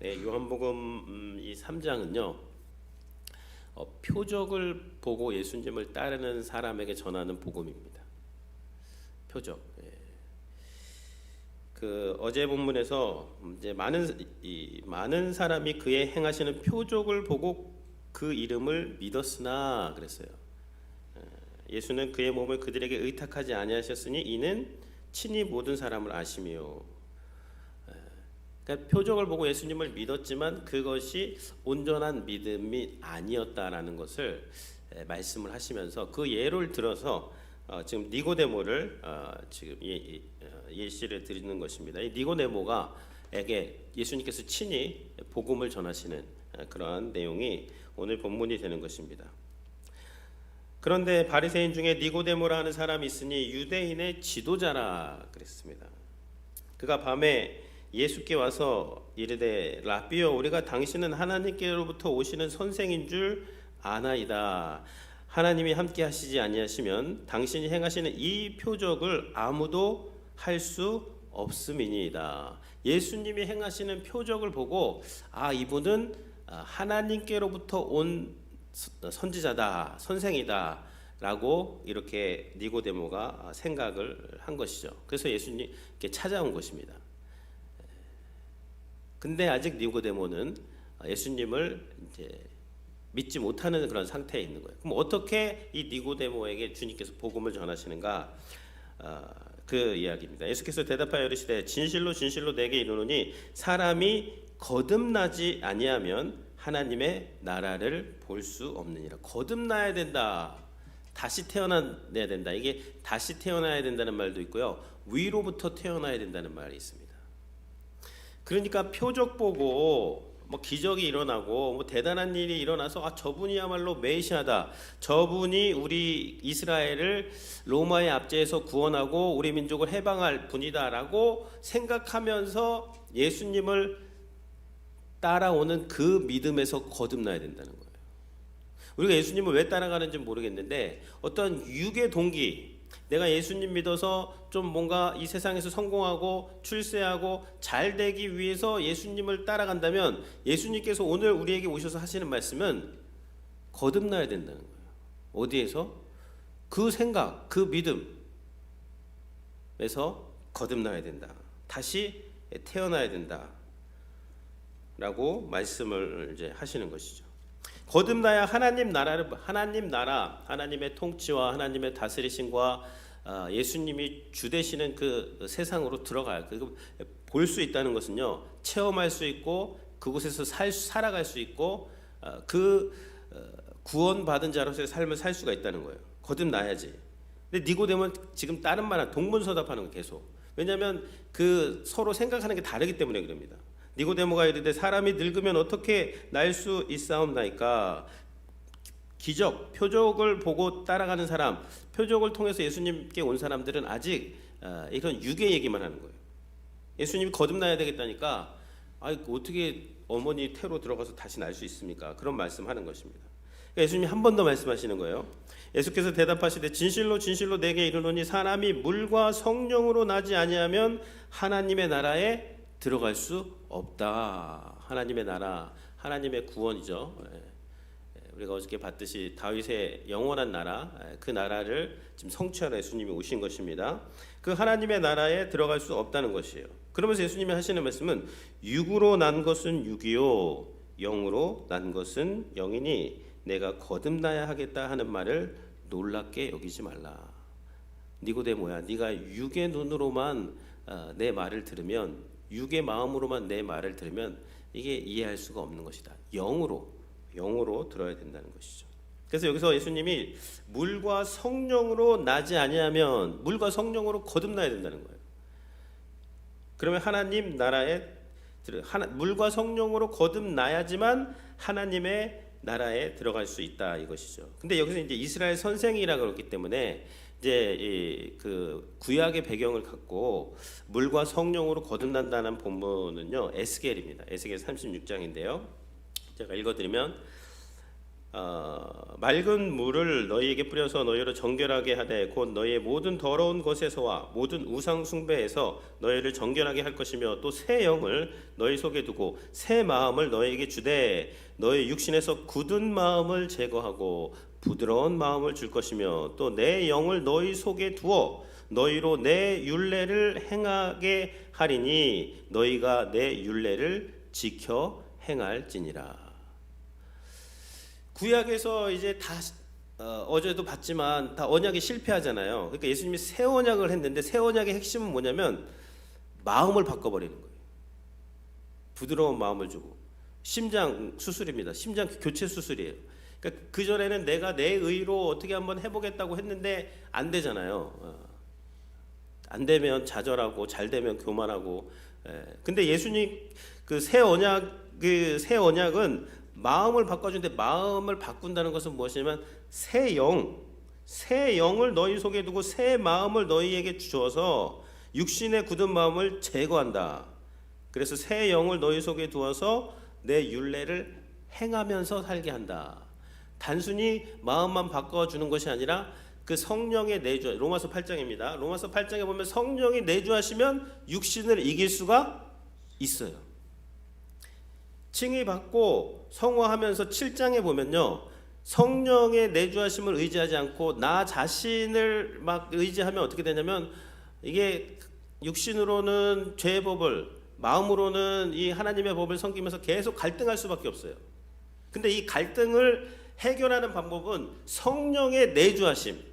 네, 요한복음 이 3장은요. 표적을 보고 예수님을 따르는 사람에게 전하는 복음입니다. 표적. 예. 그 어제 본문에서 이제 많은 사람이 그의 행하시는 표적을 보고 그 이름을 믿었으나 그랬어요. 예수는 그의 몸을 그들에게 의탁하지 아니하셨으니 이는 친히 모든 사람을 아시며. 그러니까 표적을 보고 예수님을 믿었지만 그것이 온전한 믿음이 아니었다라는 것을 말씀을 하시면서 그 예를 들어서 지금 니고데모를 지금 예시를 드리는 것입니다. 이 니고데모가에게 예수님께서 친히 복음을 전하시는 그러한 내용이 오늘 본문이 되는 것입니다. 그런데 바리새인 중에 니고데모라 하는 사람이 있으니 유대인의 지도자라 그랬습니다. 그가 밤에 예수께 와서 이르되 라비여 우리가 당신은 하나님께로부터 오시는 선생인 줄 아나이다. 하나님이 함께 하시지 아니하시면 당신이 행하시는 이 표적을 아무도 할 수 없음이니이다. 예수님이 행하시는 표적을 보고 이분은 하나님께로부터 온 선지자다, 선생이다 라고 이렇게 니고데모가 생각을 한 것이죠. 그래서 예수님께 찾아온 것입니다. 근데 아직 니고데모는 예수님을 이제 믿지 못하는 그런 상태에 있는 거예요. 그럼 어떻게 이 니고데모에게 주님께서 복음을 전하시는가? 그 이야기입니다. 예수께서 대답하여 이르시되 진실로 진실로 내게 이르노니 사람이 거듭나지 아니하면 하나님의 나라를 볼 수 없느니라. 거듭나야 된다. 다시 태어나야 된다. 이게 다시 태어나야 된다는 말도 있고요. 위로부터 태어나야 된다는 말이 있습니다. 그러니까 표적 보고 뭐 기적이 일어나고 뭐 대단한 일이 일어나서 저분이야말로 메시아다. 저분이 우리 이스라엘을 로마의 압제에서 구원하고 우리 민족을 해방할 분이다라고 생각하면서 예수님을 따라오는 그 믿음에서 거듭나야 된다는 거예요. 우리가 예수님을 왜 따라가는지 모르겠는데 어떤 육의 동기, 내가 예수님 믿어서 좀 뭔가 이 세상에서 성공하고 출세하고 잘 되기 위해서 예수님을 따라간다면 예수님께서 오늘 우리에게 오셔서 하시는 말씀은 거듭나야 된다는 거예요. 어디에서? 그 생각, 그 믿음에서 거듭나야 된다. 다시 태어나야 된다. 라고 말씀을 이제 하시는 것이죠. 거듭나야 하나님 나라, 하나님의 통치와 하나님의 다스리심과 예수님이 주 되시는 그 세상으로 들어가요. 그리고 볼 수 있다는 것은요, 체험할 수 있고 그곳에서 살아갈 수 있고 구원받은 자로서의 삶을 살 수가 있다는 거예요. 거듭나야지. 근데 니고데모는 지금 다른 말은 동문서답하는 거 계속. 왜냐하면 그 서로 생각하는 게 다르기 때문에 그럽니다. 니고데모가 이르되 사람이 늙으면 어떻게 날 수 있사옵나이까. 기적, 표적을 보고 따라가는 사람, 표적을 통해서 예수님께 온 사람들은 아직 이런 육의 얘기만 하는 거예요. 예수님이 거듭나야 되겠다니까 어떻게 어머니 태로 들어가서 다시 날 수 있습니까? 그런 말씀하는 것입니다. 그러니까 예수님이 한 번 더 말씀하시는 거예요. 예수께서 대답하시되 진실로 진실로 내게 이르노니 사람이 물과 성령으로 나지 아니하면 하나님의 나라에 들어갈 수 없다. 하나님의 나라, 하나님의 구원이죠. 우리가 어저께 봤듯이 다윗의 영원한 나라, 그 나라를 지금 성취하러 예수님이 오신 것입니다. 그 하나님의 나라에 들어갈 수 없다는 것이에요. 그러면서 예수님이 하시는 말씀은 육으로 난 것은 육이요 영으로 난 것은 영이니 내가 거듭나야 하겠다 하는 말을 놀랍게 여기지 말라. 니고데모야, 네가 육의 눈으로만 내 말을 들으면, 육의 마음으로만 내 말을 들으면 이게 이해할 수가 없는 것이다. 영으로 들어야 된다는 것이죠. 그래서 여기서 예수님이 물과 성령으로 나지 아니하면 물과 성령으로 거듭나야 된다는 거예요. 그러면 하나님 나라에 물과 성령으로 거듭나야지만 하나님의 나라에 들어갈 수 있다 이것이죠. 근데 여기서 이제 이스라엘 선생이라 그렇기 때문에 이제 그 구약의 배경을 갖고 물과 성령으로 거듭난다는 본문은요 에스겔입니다. 에스겔 36장인데요. 제가 읽어드리면 맑은 물을 너희에게 뿌려서 너희를 정결하게 하되 곧 너희의 모든 더러운 것에서와 모든 우상 숭배에서 너희를 정결하게 할 것이며 또 새 영을 너희 속에 두고 새 마음을 너희에게 주되 너희 육신에서 굳은 마음을 제거하고 부드러운 마음을 줄 것이며 또 내 영을 너희 속에 두어 너희로 내 율례를 행하게 하리니 너희가 내 율례를 지켜 행할지니라. 구약에서 이제 다 어제도 봤지만 다 언약이 실패하잖아요. 그러니까 예수님이 새 언약을 했는데 새 언약의 핵심은 뭐냐면 마음을 바꿔버리는 거예요. 부드러운 마음을 주고 심장 수술입니다. 심장 교체 수술이에요. 그러니까 그 전에는 내가 내 의로 어떻게 한번 해보겠다고 했는데 안 되잖아요. 안 되면 좌절하고 잘 되면 교만하고. 근데 예수님 그 새 언약은 마음을 바꿔주는데 마음을 바꾼다는 것은 무엇이냐면 새 영을 너희 속에 두고 새 마음을 너희에게 주어서 육신의 굳은 마음을 제거한다. 그래서 새 영을 너희 속에 두어서 내 율례를 행하면서 살게 한다. 단순히 마음만 바꿔주는 것이 아니라 그 성령의 내주, 로마서 8장입니다. 로마서 8장에 보면 성령이 내주하시면 육신을 이길 수가 있어요. 칭의 받고 성화하면서 7장에 보면요, 성령의 내주하심을 의지하지 않고 나 자신을 막 의지하면 어떻게 되냐면 이게 육신으로는 죄의 법을, 마음으로는 이 하나님의 법을 섬기면서 계속 갈등할 수밖에 없어요. 근데 이 갈등을 해결하는 방법은 성령의 내주하심.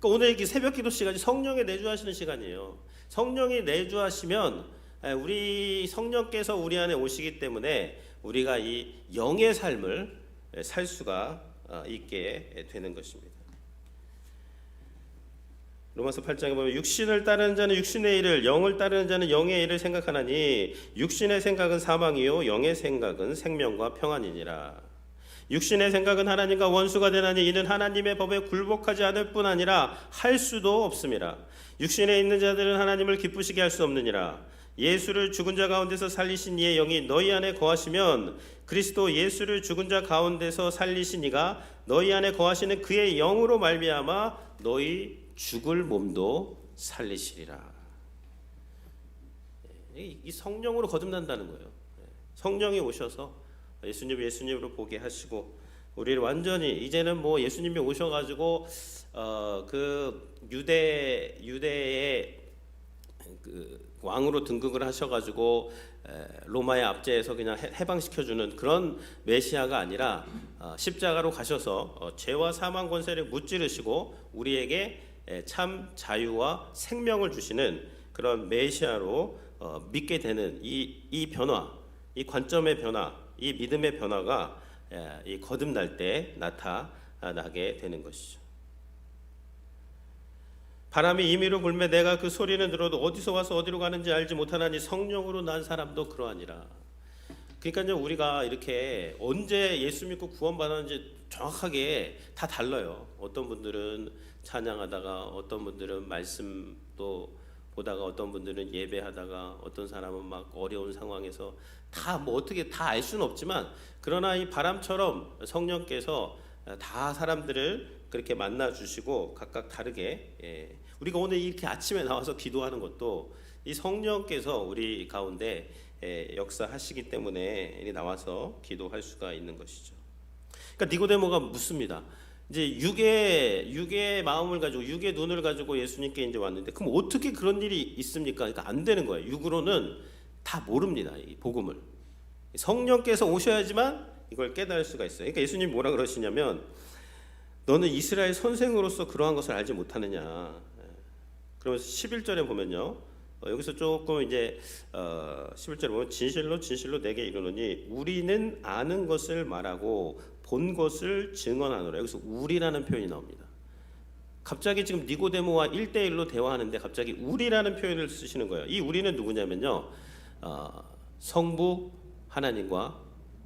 그러니까 오늘 이 새벽기도 시간이 성령의 내주하시는 시간이에요. 성령이 내주하시면 우리 성령께서 우리 안에 오시기 때문에 우리가 이 영의 삶을 살 수가 있게 되는 것입니다. 로마서 8장에 보면 육신을 따르는 자는 육신의 일을, 영을 따르는 자는 영의 일을 생각하나니 육신의 생각은 사망이요 영의 생각은 생명과 평안이니라. 육신의 생각은 하나님과 원수가 되나니 이는 하나님의 법에 굴복하지 않을 뿐 아니라 할 수도 없음이라. 육신에 있는 자들은 하나님을 기쁘시게 할 수 없느니라. 예수를 죽은 자 가운데서 살리신 이의 영이 너희 안에 거하시면 그리스도 예수를 죽은 자 가운데서 살리신 이가 너희 안에 거하시는 그의 영으로 말미암아 너희 죽을 몸도 살리시리라. 이 성령으로 거듭난다는 거예요. 성령이 오셔서 예수님으로 보게 하시고 우리를 완전히 이제는 뭐 예수님이 오셔가지고 그 유대의 그 왕으로 등극을 하셔가지고 로마의 압제에서 그냥 해방시켜주는 그런 메시아가 아니라 십자가로 가셔서 죄와 사망 권세를 무찌르시고 우리에게 참 자유와 생명을 주시는 그런 메시아로 믿게 되는 이 변화, 이 관점의 변화, 이 믿음의 변화가 이 거듭날 때 나타나게 되는 것이죠. 바람이 임의로 불매 내가 그 소리는 들어도 어디서 와서 어디로 가는지 알지 못하나니 성령으로 난 사람도 그러하니라. 그러니까 우리가 이렇게 언제 예수 믿고 구원받았는지 정확하게 다 달라요. 어떤 분들은 찬양하다가, 어떤 분들은 말씀도 보다가, 어떤 분들은 예배하다가, 어떤 사람은 막 어려운 상황에서 다 뭐 어떻게 다 알 수는 없지만, 그러나 이 바람처럼 성령께서 다 사람들을 그렇게 만나 주시고 각각 다르게, 우리가 오늘 이렇게 아침에 나와서 기도하는 것도 이 성령께서 우리 가운데 역사하시기 때문에 나와서 기도할 수가 있는 것이죠. 그러니까 니고데모가 묻습니다. 이제 육의 마음을 가지고, 육의 눈을 가지고 예수님께 이제 왔는데, 그럼 어떻게 그런 일이 있습니까? 그러니까 안 되는 거예요. 육으로는 다 모릅니다, 이 복음을. 성령께서 오셔야지만 이걸 깨달을 수가 있어요. 그러니까 예수님 뭐라 그러시냐면, 너는 이스라엘 선생으로서 그러한 것을 알지 못하느냐. 그러면서 11절에 보면요, 여기서 조금 이제 11절에 보면 진실로 내게 이르노니 우리는 아는 것을 말하고 본 것을 증언하노라. 여기서 우리라는 표현이 나옵니다. 갑자기 지금 니고데모와 1대1로 대화하는데 갑자기 우리라는 표현을 쓰시는 거예요. 이 우리는 누구냐면요, 성부 하나님과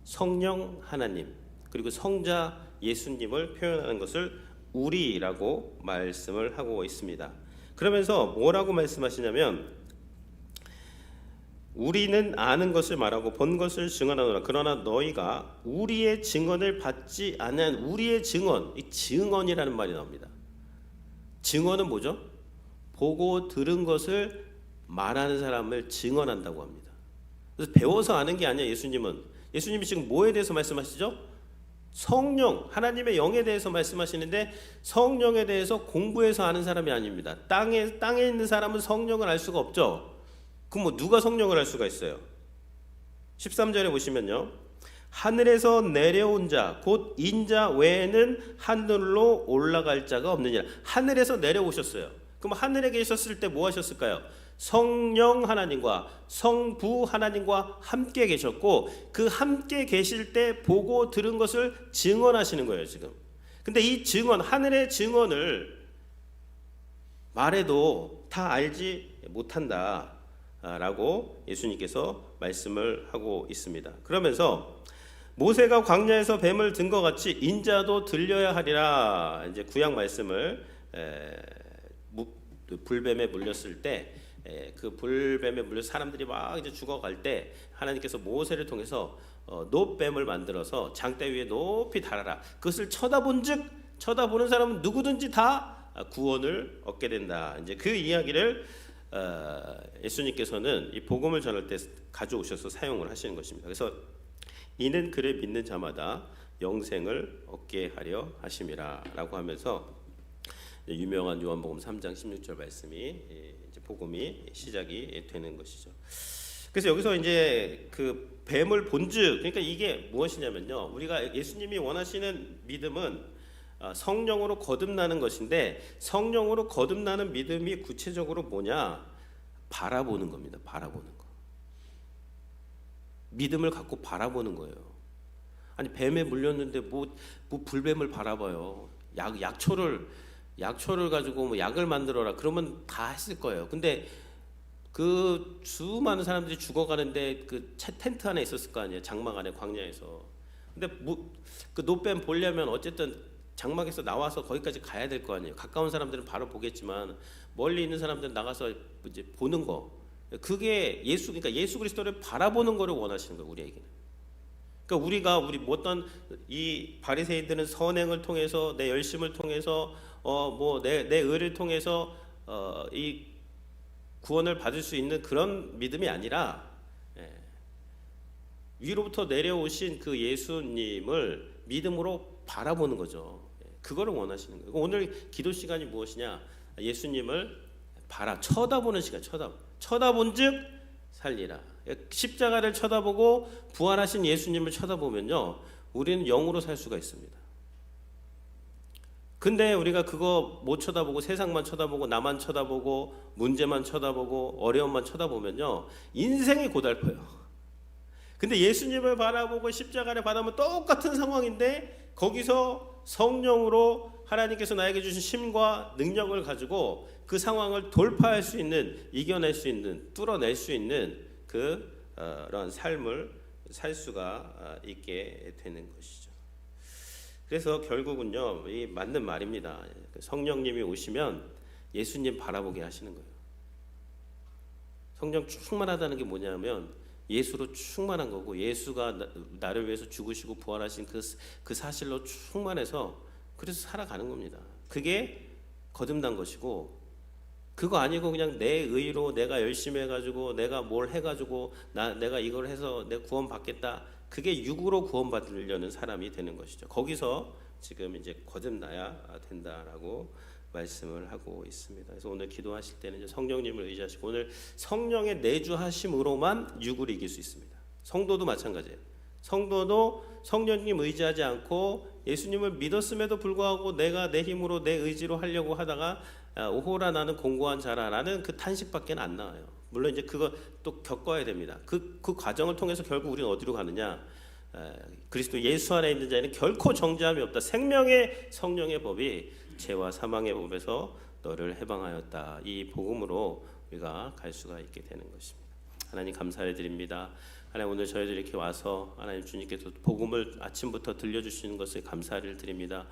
성령 하나님, 그리고 성자 예수님을 표현하는 것을 우리라고 말씀을 하고 있습니다. 그러면서 뭐라고 말씀하시냐면, 우리는 아는 것을 말하고 본 것을 증언하노라. 그러나 너희가 우리의 증언을 받지 않은 우리의 증언, 이 증언이라는 말이 나옵니다. 증언은 뭐죠? 보고 들은 것을 말하는 사람을 증언한다고 합니다. 그래서 배워서 아는 게 아니야. 예수님이 지금 뭐에 대해서 말씀하시죠? 성령, 하나님의 영에 대해서 말씀하시는데 성령에 대해서 공부해서 아는 사람이 아닙니다. 땅에 있는 사람은 성령을 알 수가 없죠. 그럼 뭐 누가 성령을 알 수가 있어요? 13절에 보시면요. 하늘에서 내려온 자 곧 인자 외에는 하늘로 올라갈 자가 없느니라. 하늘에서 내려오셨어요. 그럼 하늘에 계셨을 때 뭐 하셨을까요? 성령 하나님과 성부 하나님과 함께 계셨고 그 함께 계실 때 보고 들은 것을 증언하시는 거예요, 지금. 근데 이 증언, 하늘의 증언을 말해도 다 알지 못한다 라고 예수님께서 말씀을 하고 있습니다. 그러면서 모세가 광야에서 뱀을 든 것 같이 인자도 들려야 하리라. 이제 구약 말씀을 불뱀에 물렸을 때 그 불뱀에 물려 사람들이 막 이제 죽어갈 때 하나님께서 모세를 통해서 놋뱀을 만들어서 장대 위에 높이 달아라. 그것을 쳐다보는 사람은 누구든지 다 구원을 얻게 된다. 이제 그 이야기를 예수님께서는 이 복음을 전할 때 가져오셔서 사용을 하시는 것입니다. 그래서 이는 그를 믿는 자마다 영생을 얻게 하려 하심이라라고 하면서 유명한 요한복음 3장 16절 말씀이 이제 복음이 시작이 되는 것이죠. 그래서 여기서 이제 그 뱀을 본즉, 그러니까 이게 무엇이냐면요, 우리가 예수님이 원하시는 믿음은 성령으로 거듭나는 것인데 성령으로 거듭나는 믿음이 구체적으로 뭐냐? 바라보는 겁니다. 바라보는 거. 믿음을 갖고 바라보는 거예요. 아니 뱀에 물렸는데 뭐 불뱀을 바라봐요. 약초를 가지고 뭐 약을 만들어라 그러면 다 했을 거예요. 근데 그 수많은 사람들이 죽어가는데 그 텐트 안에 있었을 거 아니에요. 장막 안에 광야에서. 근데 그 놋뱀 보려면 어쨌든 장막에서 나와서 거기까지 가야 될 거 아니에요. 가까운 사람들은 바로 보겠지만 멀리 있는 사람들은 나가서 이제 보는 거. 그게 그러니까 예수 그리스도를 바라보는 거를 원하시는 거예요, 우리에게는. 그러니까 우리 어떤 이 바리새인들은 선행을 통해서 내 열심을 통해서 내 의를 통해서 이 구원을 받을 수 있는 그런 믿음이 아니라 위로부터 내려오신 그 예수님을 믿음으로 바라보는 거죠. 그거를 원하시는 거예요. 오늘 기도 시간이 무엇이냐? 예수님을 쳐다보는 시간. 쳐다본즉 살리라. 십자가를 쳐다보고 부활하신 예수님을 쳐다보면요, 우리는 영으로 살 수가 있습니다. 근데 우리가 그거 못 쳐다보고 세상만 쳐다보고 나만 쳐다보고 문제만 쳐다보고 어려움만 쳐다보면요, 인생이 고달퍼요. 근데 예수님을 바라보고 십자가를 바라보면 똑같은 상황인데 거기서 성령으로 하나님께서 나에게 주신 힘과 능력을 가지고 그 상황을 돌파할 수 있는, 이겨낼 수 있는, 뚫어낼 수 있는 그런 삶을 살 수가 있게 되는 것이죠. 그래서 결국은요, 이 맞는 말입니다. 성령님이 오시면 예수님 바라보게 하시는 거예요. 성령 충만하다는 게 뭐냐면 예수로 충만한 거고, 예수가 나를 위해서 죽으시고 부활하신 그 사실로 충만해서 그래서 살아가는 겁니다. 그게 거듭난 것이고, 그거 아니고 그냥 내 의로 내가 열심히 해가지고 내가 뭘 해가지고 내가 이걸 해서 내 구원 받겠다, 그게 육으로 구원 받으려는 사람이 되는 것이죠. 거기서 지금 이제 거듭나야 된다라고 말씀을 하고 있습니다. 그래서 오늘 기도하실 때는 이제 성령님을 의지하시고, 오늘 성령의 내주하심으로만 육을 이길 수 있습니다. 성도도 마찬가지예요. 성도도 성령님 의지하지 않고 예수님을 믿었음에도 불구하고 내가 내 힘으로 내 의지로 하려고 하다가 오호라 나는 공고한 자라라는 그 탄식밖에 안 나와요. 물론 이제 그거 또 겪어야 됩니다. 그 과정을 통해서 결국 우리는 어디로 가느냐? 그리스도 예수 안에 있는 자에는 결코 정죄함이 없다. 생명의 성령의 법이 죄와 사망의 법에서 너를 해방하였다. 이 복음으로 우리가 갈 수가 있게 되는 것입니다. 하나님 감사를 드립니다. 하나님 오늘 저희들이 이렇게 와서 하나님 주님께서 복음을 아침부터 들려주시는 것을 감사를 드립니다.